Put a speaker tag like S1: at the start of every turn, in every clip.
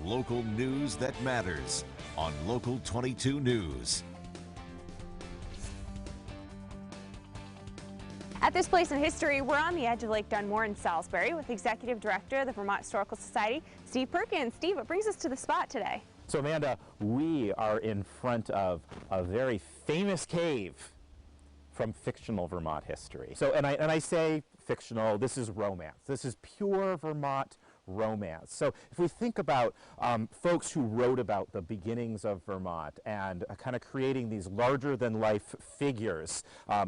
S1: Local news that matters on Local 22 News.
S2: At this place in history, we're on the edge of Lake Dunmore in Salisbury with Executive Director of the Vermont Historical Society, Steve Perkins. Steve, what brings us to the spot today?
S3: So Amanda, we are in front of a very famous cave from fictional Vermont history. So, and I say fictional, this is romance. This is pure Vermont romance. So if we think about folks who wrote about the beginnings of Vermont and kind of creating these larger than life figures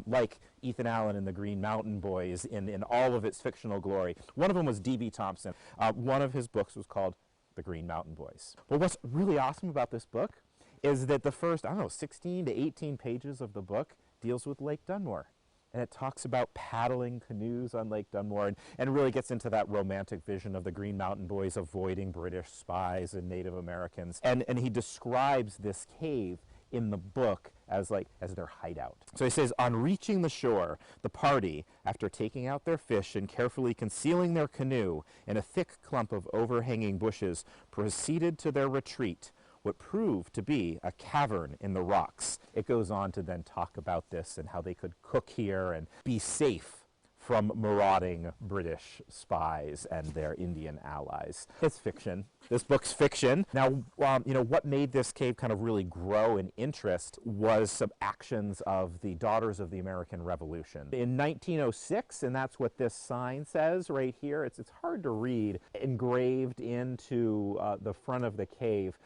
S3: like Ethan Allen and the Green Mountain Boys in all of its fictional glory. One of them was D.B. Thompson. One of his books was called The Green Mountain Boys. But what's really awesome about this book is that the first, 16 to 18 pages of the book deals with Lake Dunmore. And it talks about paddling canoes on Lake Dunmore and really gets into that romantic vision of the Green Mountain Boys avoiding British spies and Native Americans. And he describes this cave in the book as their hideout. So he says, on reaching the shore, the party, after taking out their fish and carefully concealing their canoe in a thick clump of overhanging bushes, proceeded to their retreat, what proved to be a cavern in the rocks. It goes on to then talk about this and how they could cook here and be safe from marauding British spies and their Indian allies. It's fiction. This book's fiction. Now, what made this cave kind of really grow in interest was some actions of the Daughters of the American Revolution. In 1906, and that's what this sign says right here, it's hard to read, engraved into the front of the cave,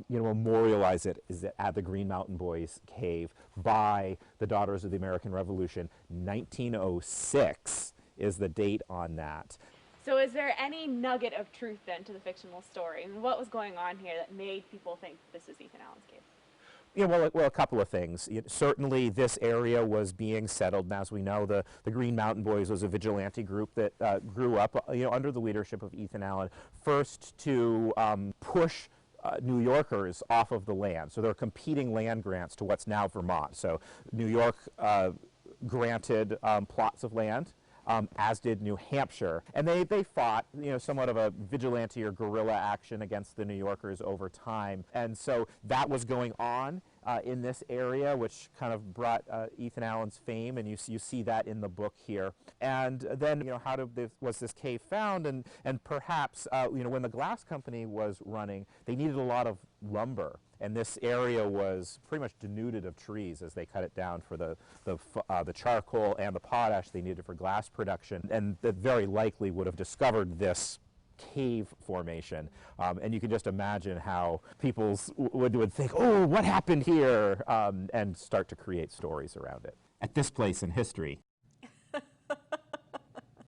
S3: memorialize it is at the Green Mountain Boys cave by the Daughters of the American Revolution. 1906 is the date on that.
S2: So is there any nugget of truth then to the fictional story? I mean, what was going on here that made people think this is Ethan Allen's cave?
S3: Yeah, well, a couple of things. Certainly this area was being settled, and as we know, the Green Mountain Boys was a vigilante group that grew up under the leadership of Ethan Allen, first to push New Yorkers off of the land. So they're competing land grants to what's now Vermont. So New York granted plots of land, as did New Hampshire. And they fought, somewhat of a vigilante or guerrilla action against the New Yorkers over time. And so that was going on in this area, which kind of brought Ethan Allen's fame, and you see that in the book here. And then, how was this cave found? And perhaps, when the glass company was running, they needed a lot of lumber. And this area was pretty much denuded of trees as they cut it down for the charcoal and the potash they needed for glass production. And that very likely would have discovered this cave formation. And you can just imagine how people would think, oh, what happened here? And start to create stories around it. At this place in history,